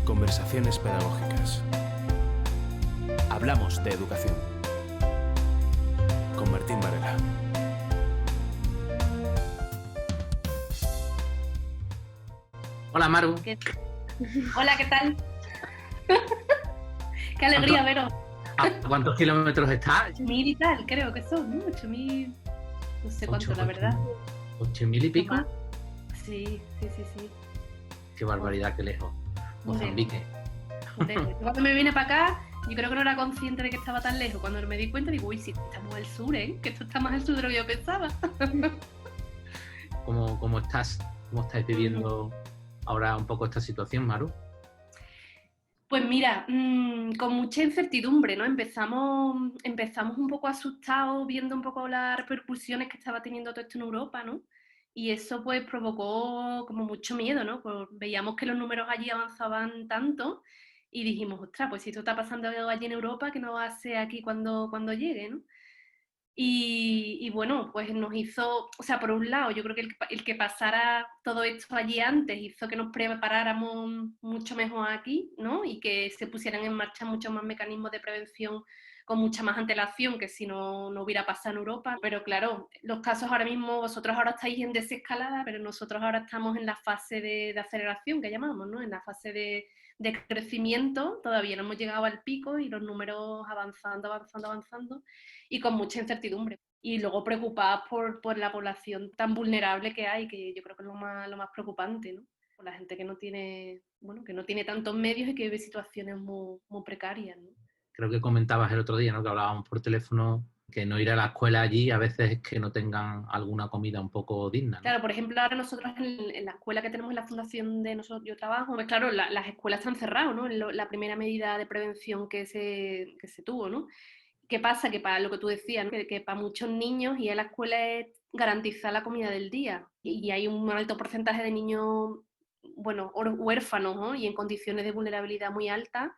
Conversaciones pedagógicas. Hablamos de educación. Con Martín Varela. Hola, Maru. Hola, ¿qué tal? Qué alegría veros. ¿A cuántos kilómetros estás? 1000 y tal, creo que son, ¿no? 8000, no sé cuánto, la verdad. 8000 y pico. Sí. Qué barbaridad, qué lejos. Mozambique. Cuando me vine para acá, yo creo que no era consciente de que estaba tan lejos. Cuando me di cuenta, digo, uy, sí, estamos al sur, ¿eh? Que esto está más al sur de lo que yo pensaba. ¿Cómo estás? ¿Cómo estáis viviendo ahora un poco esta situación, Maru? Pues mira, con mucha incertidumbre, ¿no? Empezamos un poco asustados, viendo un poco las repercusiones que estaba teniendo todo esto en Europa, ¿no? Y eso pues provocó como mucho miedo, ¿no? Pues veíamos que los números allí avanzaban tanto y dijimos, ostras, pues si esto está pasando allí en Europa, ¿qué no va a ser aquí cuando llegue, ¿no? Y bueno, pues nos hizo, o sea, por un lado, yo creo que el que pasara todo esto allí antes hizo que nos preparáramos mucho mejor aquí, ¿no? Y que se pusieran en marcha muchos más mecanismos de prevención con mucha más antelación que si no hubiera pasado en Europa. Pero claro, los casos ahora mismo, vosotros ahora estáis en desescalada, pero nosotros ahora estamos en la fase de aceleración que llamamos, ¿no? En la fase de crecimiento, todavía no hemos llegado al pico y los números avanzando y con mucha incertidumbre. Y luego preocupadas por la población tan vulnerable que hay, que yo creo que es lo más preocupante, ¿no? Por la gente que no tiene, bueno, que no tiene tantos medios y que vive situaciones muy precarias, ¿no? Creo que comentabas el otro día, ¿no? Que hablábamos por teléfono, que no ir a la escuela allí a veces es que no tengan alguna comida un poco digna, ¿no? Claro, por ejemplo, ahora nosotros en la escuela que tenemos en la fundación de nosotros, yo trabajo, pues claro, las escuelas están cerradas, ¿no? La primera medida de prevención que se tuvo, ¿no? ¿Qué pasa? Que para lo que tú decías, ¿no? que para muchos niños ir a la escuela es garantizar la comida del día. Y hay un alto porcentaje de niños, bueno, huérfanos, ¿no? Y en condiciones de vulnerabilidad muy altas,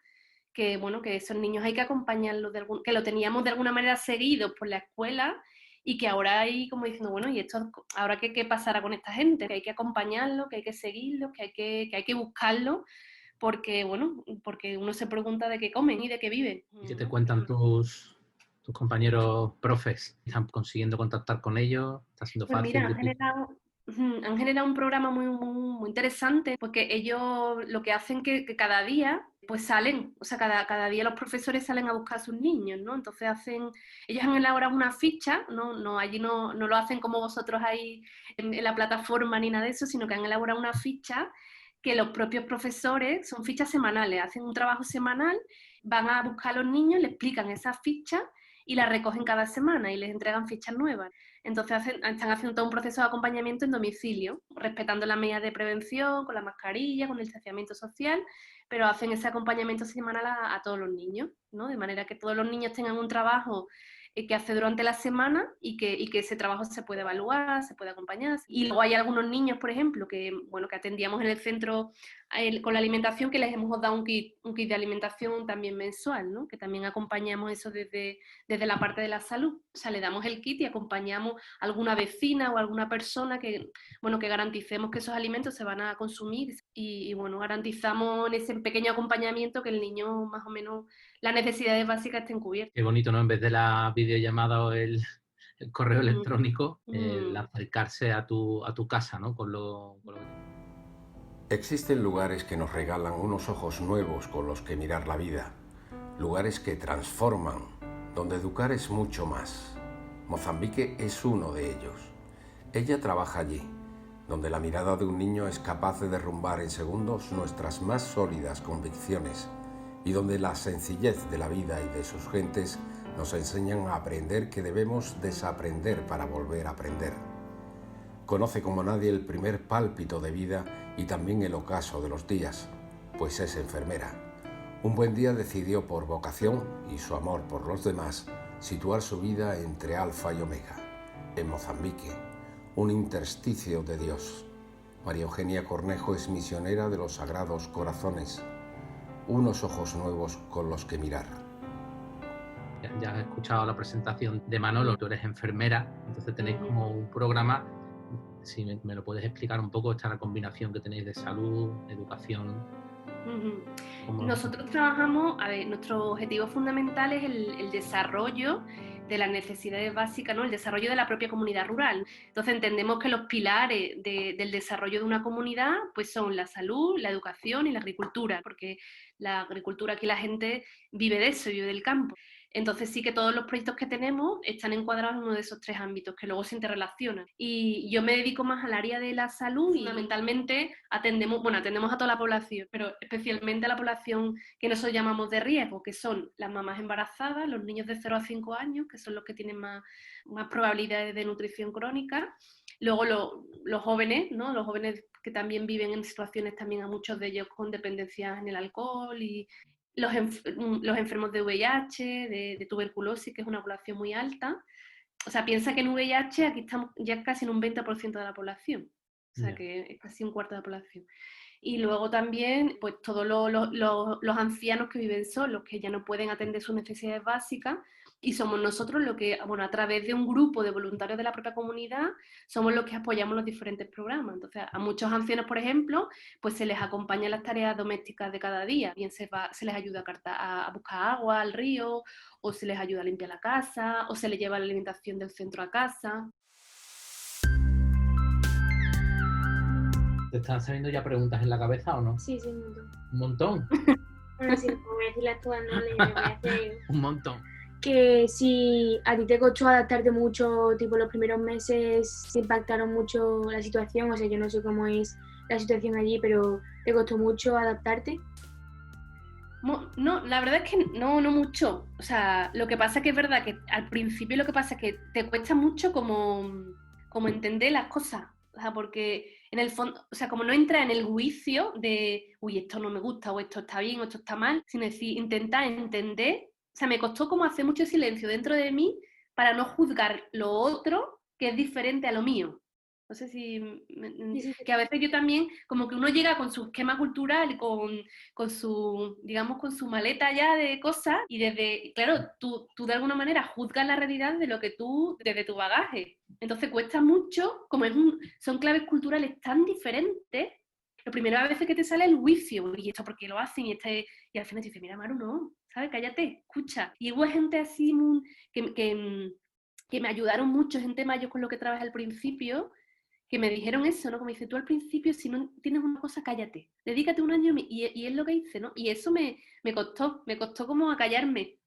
que bueno, que esos niños hay que acompañarlos, que lo teníamos de alguna manera seguidos por la escuela y que ahora hay como diciendo, bueno, ¿y esto ahora qué pasará con esta gente? Que hay que acompañarlos, que hay que seguirlos, que hay que buscarlos, porque bueno, porque uno se pregunta de qué comen y de qué viven. ¿Y qué te cuentan tus compañeros profes? ¿Están consiguiendo contactar con ellos? ¿Está siendo Pues fácil? mira, han generado un programa muy interesante, porque ellos lo que hacen que cada día pues salen, o sea, cada día los profesores salen a buscar a sus niños, ¿no? Entonces ellos han elaborado una ficha, allí no lo hacen como vosotros ahí en la plataforma ni nada de eso, sino que han elaborado una ficha que los propios profesores, son fichas semanales, hacen un trabajo semanal, van a buscar a los niños, le explican esas fichas y las recogen cada semana y les entregan fichas nuevas. Entonces están haciendo todo un proceso de acompañamiento en domicilio, respetando las medidas de prevención, con la mascarilla, con el distanciamiento social, pero hacen ese acompañamiento semanal a todos los niños, ¿no? De manera que todos los niños tengan un trabajo que hace durante la semana y que ese trabajo se puede evaluar, se puede acompañar. Y luego hay algunos niños, por ejemplo, que atendíamos en el centro con la alimentación, que les hemos dado un kit de alimentación también mensual, ¿no? Que también acompañamos eso desde la parte de la salud. O sea, le damos el kit y acompañamos a alguna vecina o a alguna persona que garanticemos que esos alimentos se van a consumir y garantizamos en ese pequeño acompañamiento que el niño más o menos las necesidades básicas estén cubiertas. Qué bonito, ¿no? En vez de la videollamada o el correo electrónico, el acercarse a tu casa, ¿no? Con lo Existen lugares que nos regalan unos ojos nuevos con los que mirar la vida, lugares que transforman, donde educar es mucho más. Mozambique es uno de ellos. Ella trabaja allí, donde la mirada de un niño es capaz de derrumbar en segundos nuestras más sólidas convicciones y donde la sencillez de la vida y de sus gentes nos enseñan a aprender que debemos desaprender para volver a aprender. Conoce como nadie el primer pálpito de vida y también el ocaso de los días, pues es enfermera. Un buen día decidió por vocación y su amor por los demás situar su vida entre Alfa y Omega, en Mozambique, un intersticio de Dios. María Eugenia Cornejo es misionera de los Sagrados Corazones, unos ojos nuevos con los que mirar. Ya has escuchado la presentación de Manolo, tú eres enfermera, entonces tenéis como un programa, si me lo puedes explicar un poco, esta combinación que tenéis de salud, educación. Nosotros trabajamos, a ver, nuestro objetivo fundamental es el desarrollo de las necesidades básicas, ¿no? El desarrollo de la propia comunidad rural. Entonces entendemos que los pilares del desarrollo de una comunidad pues son la salud, la educación y la agricultura, porque la agricultura aquí la gente vive de eso, vive del campo. Entonces sí que todos los proyectos que tenemos están encuadrados en uno de esos tres ámbitos que luego se interrelacionan. Y yo me dedico más al área de la salud y fundamentalmente atendemos a toda la población, pero especialmente a la población que nosotros llamamos de riesgo, que son las mamás embarazadas, los niños de 0 a 5 años, que son los que tienen más probabilidades de nutrición crónica. Luego los jóvenes, ¿no? Los jóvenes que también viven en situaciones, también a muchos de ellos con dependencias en el alcohol y los enfermos de VIH, de tuberculosis, que es una población muy alta. O sea, piensa que en VIH aquí estamos ya casi en un 20% de la población. O sea, que es casi un cuarto de la población. Y luego también, pues todos los ancianos que viven solos, que ya no pueden atender sus necesidades básicas, y somos nosotros los que, bueno, a través de un grupo de voluntarios de la propia comunidad, somos los que apoyamos los diferentes programas. Entonces, a muchos ancianos, por ejemplo, pues se les acompaña en las tareas domésticas de cada día. Bien se les ayuda a buscar agua al río, o se les ayuda a limpiar la casa, o se les lleva la alimentación del centro a casa. ¿Te están saliendo ya preguntas en la cabeza o no? Sí, un montón. ¿Un montón? Bueno, si no voy a decir las todas, no le voy a hacer. Un montón. Que si a ti te costó adaptarte mucho, tipo los primeros meses te impactaron mucho la situación, o sea, yo no sé cómo es la situación allí, pero ¿te costó mucho adaptarte? No, la verdad es que no mucho. O sea, lo que pasa es que es verdad que al principio lo que pasa es que te cuesta mucho como entender las cosas. O sea, porque en el fondo, o sea, como no entra en el juicio de, uy, esto no me gusta, o esto está bien, o esto está mal, sino decir, intentar entender. O sea, me costó como hacer mucho silencio dentro de mí para no juzgar lo otro que es diferente a lo mío. No sé si... Que a veces yo también, como que uno llega con su esquema cultural, con su, digamos, con su maleta ya de cosas, y claro, tú de alguna manera juzgas la realidad de lo que tú, desde tu bagaje. Entonces cuesta mucho, como son claves culturales tan diferentes, lo primero a veces que te sale el juicio, y esto por qué lo hacen, y al final te dices, mira, Maru, no, ¿sabes? Cállate, escucha. Y hubo gente así que me ayudaron mucho, gente mayor con lo que trabajé al principio, que me dijeron eso, ¿no? Como dice, tú al principio, si no tienes una cosa, cállate. Dedícate un año y es lo que hice, ¿no? Y eso me costó como acallarme.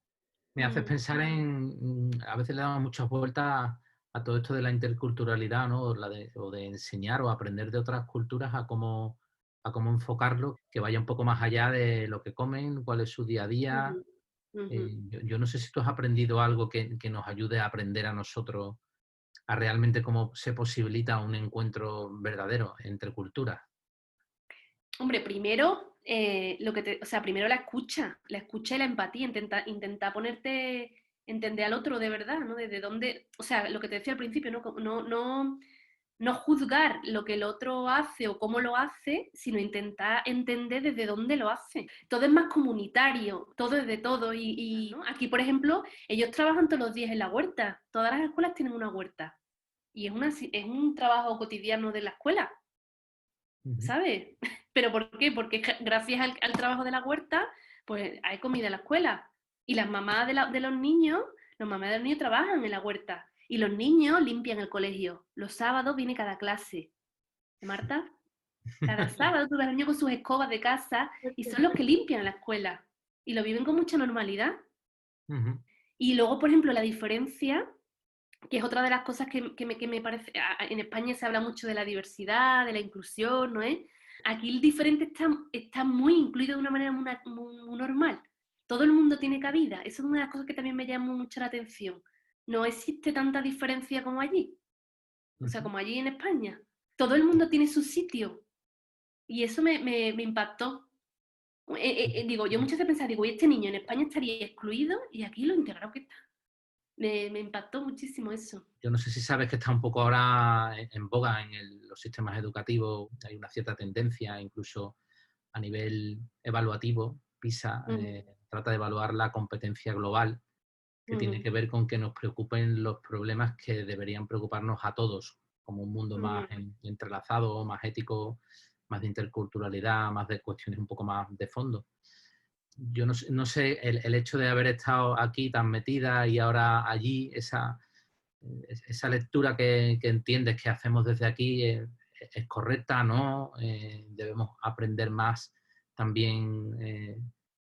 Me haces pensar a veces le damos muchas vueltas a todo esto de la interculturalidad, ¿no? O de enseñar o aprender de otras culturas a cómo enfocarlo, que vaya un poco más allá de lo que comen, cuál es su día a día. Yo no sé si tú has aprendido algo que nos ayude a aprender a nosotros a realmente cómo se posibilita un encuentro verdadero entre culturas. Hombre, primero, primero la escucha y la empatía, intentar entender al otro de verdad, ¿no? Desde dónde, o sea, lo que te decía al principio, no juzgar lo que el otro hace o cómo lo hace, sino intentar entender desde dónde lo hace. Todo es más comunitario, todo es de todo. ¿No? Aquí, por ejemplo, ellos trabajan todos los días en la huerta. Todas las escuelas tienen una huerta. Y es un trabajo cotidiano de la escuela, ¿sabes? ¿Pero por qué? Porque gracias al trabajo de la huerta, pues hay comida en la escuela. Y las mamás de los niños trabajan en la huerta. Y los niños limpian el colegio. Los sábados viene cada clase. Marta, cada sábado tú ves a los niños con sus escobas de casa y son los que limpian la escuela. Y lo viven con mucha normalidad. Y luego, por ejemplo, la diferencia, que es otra de las cosas que me parece... En España se habla mucho de la diversidad, de la inclusión, ¿no es? Aquí el diferente está muy incluido de una manera muy normal. Todo el mundo tiene cabida. Eso es una de las cosas que también me llamó mucho la atención. No existe tanta diferencia como allí. O sea, como allí en España. Todo el mundo tiene su sitio. Y eso me impactó. Yo muchas veces pensaba, y este niño en España estaría excluido y aquí lo integrado que está. Me impactó muchísimo eso. Yo no sé si sabes que está un poco ahora en boga en los sistemas educativos. Hay una cierta tendencia, incluso a nivel evaluativo. PISA trata de evaluar la competencia global, que tiene que ver con que nos preocupen los problemas que deberían preocuparnos a todos, como un mundo más entrelazado, más ético, más de interculturalidad, más de cuestiones un poco más de fondo. yo no sé el hecho de haber estado aquí tan metida y ahora allí, esa lectura que entiendes que hacemos desde aquí es correcta, ¿no? Debemos aprender más también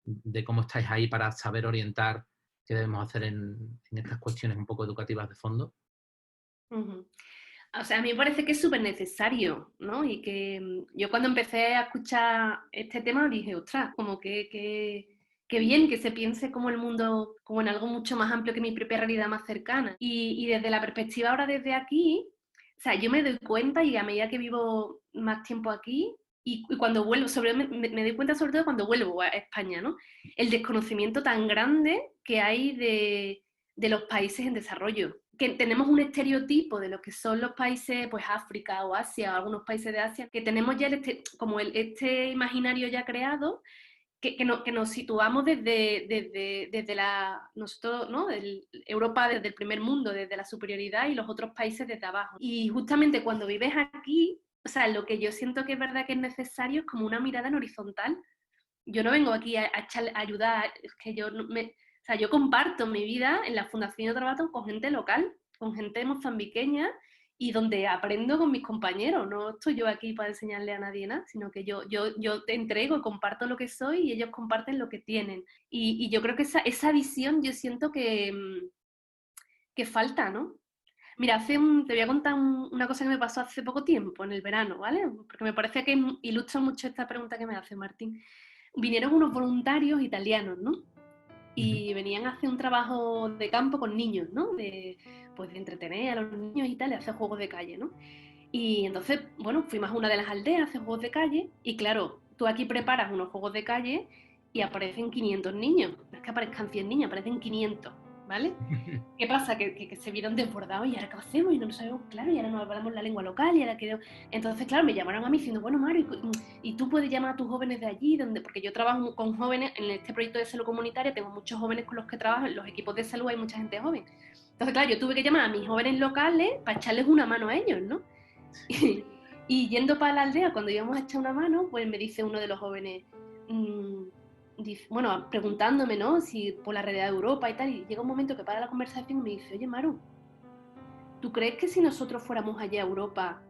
de cómo estáis ahí para saber orientar qué debemos hacer en estas cuestiones un poco educativas de fondo. Uh-huh. O sea, a mí me parece que es súper necesario, ¿no? Y que yo cuando empecé a escuchar este tema dije, ostras, como que bien que se piense como el mundo, como en algo mucho más amplio que mi propia realidad más cercana. Y desde la perspectiva ahora desde aquí, o sea, yo me doy cuenta y a medida que vivo más tiempo aquí y cuando vuelvo, me doy cuenta sobre todo cuando vuelvo a España, ¿no? El desconocimiento tan grande que hay de los países en desarrollo. Que tenemos un estereotipo de lo que son los países, pues África o Asia, o algunos países de Asia, que tenemos ya este imaginario ya creado, que nos situamos desde nosotros, ¿no? Europa desde el primer mundo, desde la superioridad y los otros países desde abajo. Y justamente cuando vives aquí, o sea, lo que yo siento que es verdad que es necesario es como una mirada en horizontal. Yo no vengo aquí a ayudar, es que o sea, yo comparto mi vida en la Fundación de Trabajo con gente local, con gente mozambiqueña y donde aprendo con mis compañeros. No estoy yo aquí para enseñarle a nadie nada, sino que yo te entrego y comparto lo que soy y ellos comparten lo que tienen. Y yo creo que esa visión yo siento que falta, ¿no? Mira, te voy a contar una cosa que me pasó hace poco tiempo, en el verano, ¿vale? Porque me parece que ilustra mucho esta pregunta que me hace Martín. Vinieron unos voluntarios italianos, ¿no? Y venían a hacer un trabajo de campo con niños, ¿no? Pues de entretener a los niños y tal, de hacer juegos de calle, ¿no? Y entonces, bueno, fuimos a una de las aldeas a hacer juegos de calle y claro, tú aquí preparas unos juegos de calle y aparecen 500 niños. No es que aparezcan 100 niños, aparecen 500, ¿vale? ¿Qué pasa? Que se vieron desbordados y ahora qué hacemos y no lo sabemos, claro, y ahora no hablamos la lengua local y ahora que... Entonces, claro, me llamaron a mí diciendo, bueno, Mario, y tú puedes llamar a tus jóvenes de allí, porque yo trabajo con jóvenes en este proyecto de salud comunitaria, tengo muchos jóvenes con los que trabajo, en los equipos de salud hay mucha gente joven. Entonces, claro, yo tuve que llamar a mis jóvenes locales para echarles una mano a ellos, ¿no? Y yendo para la aldea, cuando íbamos a echar una mano, pues me dice uno de los jóvenes... bueno, preguntándome, ¿no? Si por la realidad de Europa y tal, y llega un momento que para la conversación y me dice, oye, Maru, ¿tú crees que si nosotros fuéramos allá a Europa,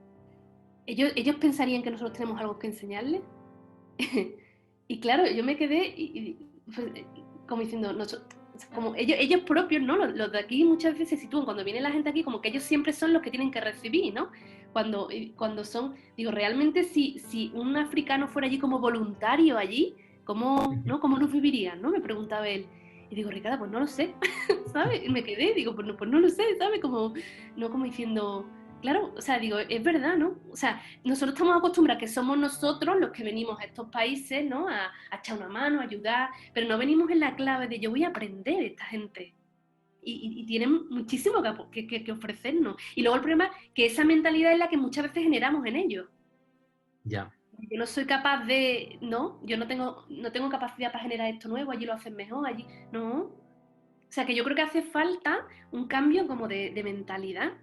ellos pensarían que nosotros tenemos algo que enseñarles? Y claro, yo me quedé como diciendo, como ellos propios, ¿no? Los de aquí muchas veces se sitúan, cuando viene la gente aquí, como que ellos siempre son los que tienen que recibir, ¿no? Cuando son, digo, realmente si un africano fuera allí como voluntario allí, ¿cómo nos vivirían, no? Me preguntaba él. Y digo, Ricardo, pues no lo sé, ¿sabes? Y me quedé, digo, pues no lo sé, ¿sabes? Como diciendo, claro, o sea, digo, es verdad, ¿no? O sea, nosotros estamos acostumbrados que somos nosotros los que venimos a estos países, ¿no? A echar una mano, a ayudar, pero no venimos en la clave de yo voy a aprender de esta gente. Y tienen muchísimo que ofrecernos. Y luego el problema es que esa mentalidad es la que muchas veces generamos en ellos. Ya. Yo no soy capaz de, ¿no? Yo no tengo capacidad para generar esto nuevo, allí lo hacen mejor, allí, no. O sea, que yo creo que hace falta un cambio como de mentalidad.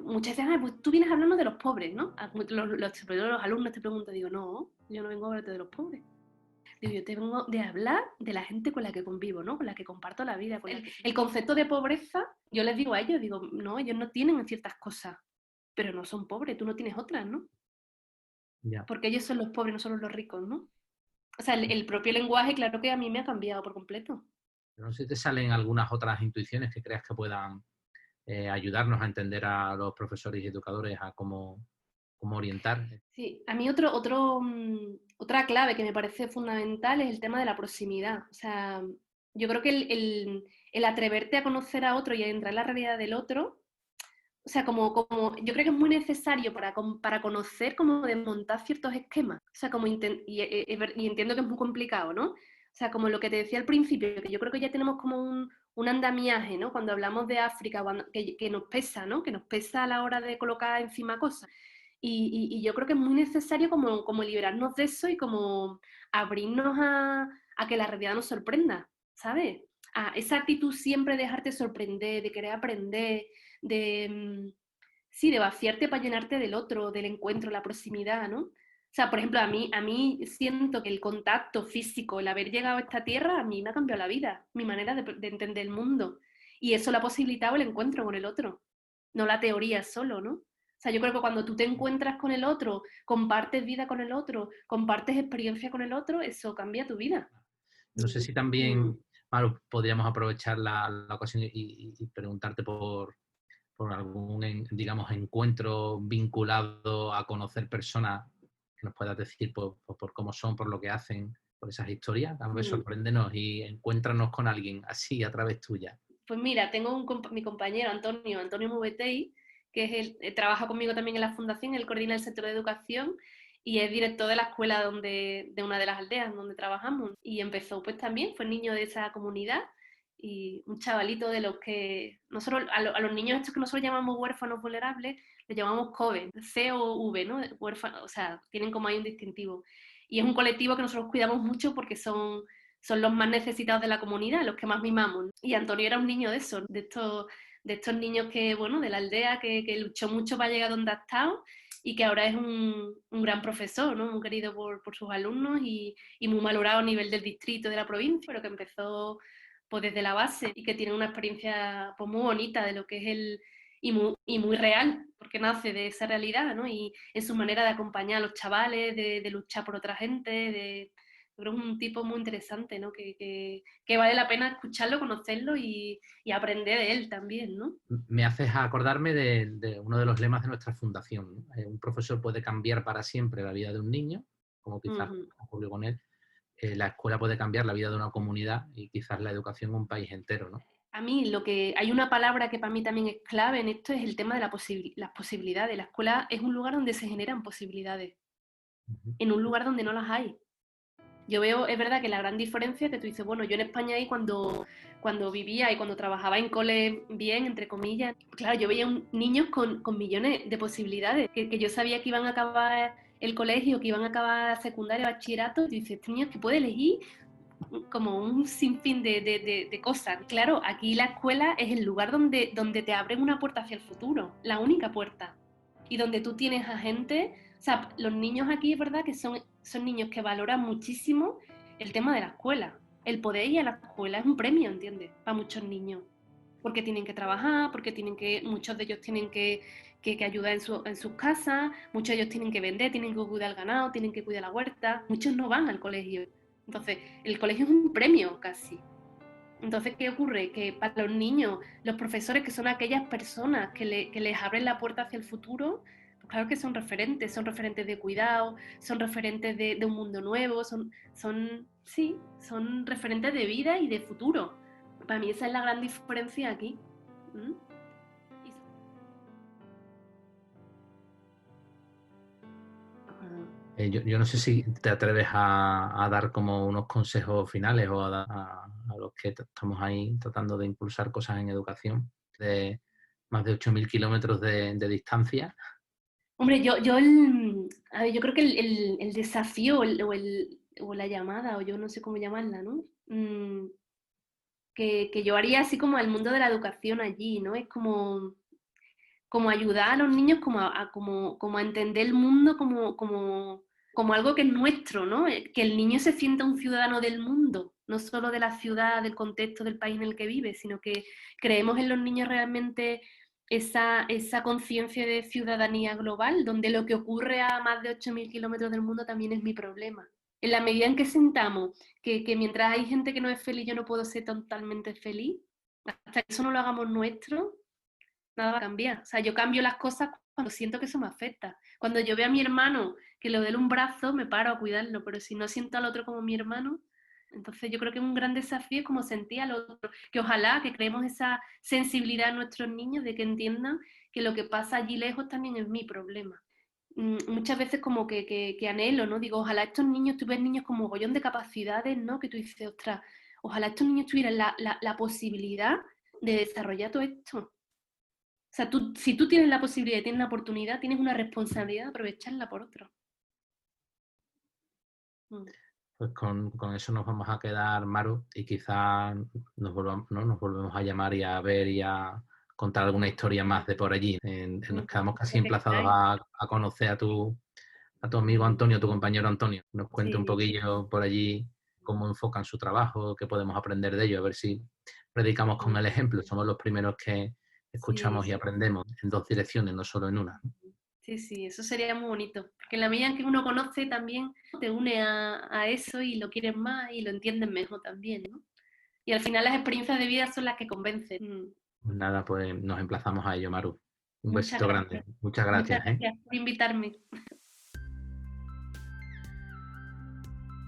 Muchas veces, pues tú vienes hablando de los pobres, ¿no? Los alumnos te preguntan, digo, no, yo no vengo a hablarte de los pobres. Digo, yo te vengo de hablar de la gente con la que convivo, ¿no? Con la que comparto la vida. El concepto de pobreza, yo les digo a ellos, digo, no, ellos no tienen ciertas cosas, pero no son pobres, tú no tienes otras, ¿no? Ya. Porque ellos son los pobres, no son los ricos, ¿no? O sea, el propio lenguaje, claro que a mí me ha cambiado por completo. No sé si te salen algunas otras intuiciones que creas que puedan ayudarnos a entender a los profesores y educadores a cómo orientar. Sí, a mí otra clave que me parece fundamental es el tema de la proximidad. O sea, yo creo que el atreverte a conocer a otro y a entrar en la realidad del otro, o sea, yo creo que es muy necesario para conocer cómo desmontar ciertos esquemas. O sea, y entiendo que es muy complicado, ¿no? O sea, como lo que te decía al principio, que yo creo que ya tenemos como un andamiaje, ¿no? Cuando hablamos de África, que nos pesa, ¿no? Que nos pesa a la hora de colocar encima cosas. Y yo creo que es muy necesario como liberarnos de eso y como abrirnos a que la realidad nos sorprenda, ¿sabes? A esa actitud siempre de dejarte sorprender, de querer aprender, de vaciarte para llenarte del otro, del encuentro, la proximidad, ¿no? O sea, por ejemplo, a mí siento que el contacto físico, el haber llegado a esta tierra, a mí me ha cambiado la vida, mi manera de entender el mundo. Y eso lo ha posibilitado el encuentro con el otro, no la teoría solo, ¿no? O sea, yo creo que cuando tú te encuentras con el otro, compartes vida con el otro, compartes experiencia con el otro, eso cambia tu vida. No sé si también, Maru, podríamos aprovechar la ocasión y preguntarte por algún, digamos, encuentro vinculado a conocer personas que nos puedas decir por cómo son, por lo que hacen, por esas historias. A ver, sorpréndenos y encuéntranos con alguien así a través tuya. Pues mira, tengo mi compañero Antonio Mubetey, que es trabaja conmigo también en la fundación, él coordina el sector de educación y es director de la escuela de una de las aldeas donde trabajamos. Y empezó pues también, fue niño de esa comunidad y un chavalito de los que nosotros, a los niños estos que nosotros llamamos huérfanos vulnerables, les llamamos COVE, C-O-V, ¿no? Huérfanos, o sea, tienen como ahí un distintivo. Y es un colectivo que nosotros cuidamos mucho porque son los más necesitados de la comunidad, los que más mimamos. Y Antonio era un niño de esos, de estos niños que, bueno, de la aldea, que luchó mucho para llegar donde ha estado y que ahora es un gran profesor, ¿no? Muy querido por sus alumnos y muy valorado a nivel del distrito, de la provincia, pero que empezó pues desde la base y que tiene una experiencia pues muy bonita de lo que es y muy real, porque nace de esa realidad, ¿no? Y en su manera de acompañar a los chavales, de luchar por otra gente, creo que es un tipo muy interesante, ¿no? Que vale la pena escucharlo, conocerlo y aprender de él también, ¿no? Me haces acordarme de uno de los lemas de nuestra fundación, ¿no? Un profesor puede cambiar para siempre la vida de un niño, como quizás ocurrió con él. La escuela puede cambiar la vida de una comunidad y quizás la educación un país entero, ¿no? A mí hay una palabra que para mí también es clave en esto, es el tema de las posibilidades. La escuela es un lugar donde se generan posibilidades, en un lugar donde no las hay. Yo veo, es verdad que la gran diferencia es que tú dices, bueno, yo en España ahí cuando vivía y cuando trabajaba en cole bien, entre comillas, claro, yo veía niños con millones de posibilidades, que yo sabía que iban a acabar el colegio, que iban a acabar secundaria, bachillerato, y dices, este niño que puede elegir como un sinfín de cosas. Claro, aquí la escuela es el lugar donde te abren una puerta hacia el futuro, la única puerta, y donde tú tienes a gente. O sea, los niños aquí es verdad que son niños que valoran muchísimo el tema de la escuela. El poder ir a la escuela es un premio, ¿entiendes? Para muchos niños. Porque tienen que trabajar, porque muchos de ellos tienen que ayudar en sus casas, muchos de ellos tienen que vender, tienen que cuidar el ganado, tienen que cuidar la huerta. Muchos no van al colegio. Entonces, el colegio es un premio casi. Entonces, ¿qué ocurre? Que para los niños, los profesores, que son aquellas personas que les abren la puerta hacia el futuro, claro que son referentes de cuidado, son referentes de un mundo nuevo, son referentes de vida y de futuro. Para mí esa es la gran diferencia aquí. Yo no sé si te atreves a dar como unos consejos finales o a los que estamos ahí tratando de impulsar cosas en educación de más de 8.000 kilómetros de distancia. Hombre, yo creo que el desafío o la llamada, o yo no sé cómo llamarla, ¿no? Que yo haría así como al mundo de la educación allí, ¿no? Es como ayudar a los niños como a entender el mundo como algo que es nuestro, ¿no? Que el niño se sienta un ciudadano del mundo, no solo de la ciudad, del contexto del país en el que vive, sino que creemos en los niños realmente esa conciencia de ciudadanía global, donde lo que ocurre a más de 8.000 kilómetros del mundo también es mi problema. En la medida en que sintamos que mientras hay gente que no es feliz, yo no puedo ser totalmente feliz, hasta que eso no lo hagamos nuestro, nada va a cambiar. O sea, yo cambio las cosas cuando siento que eso me afecta. Cuando yo veo a mi hermano que le duele un brazo, me paro a cuidarlo, pero si no siento al otro como mi hermano, entonces yo creo que un gran desafío es como sentir al otro, que ojalá que creemos esa sensibilidad en nuestros niños de que entiendan que lo que pasa allí lejos también es mi problema. Muchas veces como que anhelo, ¿no? Digo, ojalá estos niños, tú ves niños con mogollón de capacidades, ¿no? Que tú dices, ostras, ojalá estos niños tuvieran la posibilidad de desarrollar todo esto. O sea, si tú tienes la posibilidad, tienes la oportunidad, tienes una responsabilidad de aprovecharla por otro. Pues con eso nos vamos a quedar, Maru, y quizás nos volvemos a llamar y a ver y a contar alguna historia más de por allí. Nos quedamos casi emplazados a conocer a tu tu amigo Antonio, tu compañero Antonio, nos cuente un Sí. poquillo por allí cómo enfocan su trabajo, qué podemos aprender de ellos, a ver si predicamos con el ejemplo. Somos los primeros que escuchamos y Sí. aprendemos en dos direcciones, no solo en una. Sí, eso sería muy bonito. Porque en la medida en que uno conoce también, te une a eso y lo quieres más y lo entiendes mejor también, ¿no? Y al final las experiencias de vida son las que convencen. Pues nada, pues nos emplazamos a ello, Maru. Un Muchas besito grande. gracias. Muchas Muchas gracias. gracias por invitarme.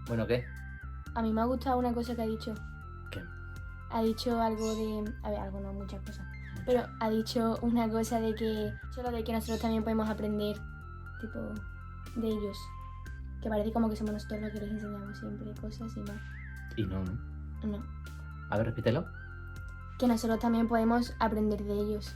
Bueno, ¿qué? A mí me ha gustado una cosa que ha dicho. ¿Qué? Ha dicho algo de... A ver, algo no, muchas cosas. Pero ha dicho una cosa de que... Solo de que nosotros también podemos aprender, tipo, de ellos. Que parece como que somos nosotros los que les enseñamos siempre cosas y más. Y no, ¿no? No. A ver, repítelo. Que nosotros también podemos aprender de ellos.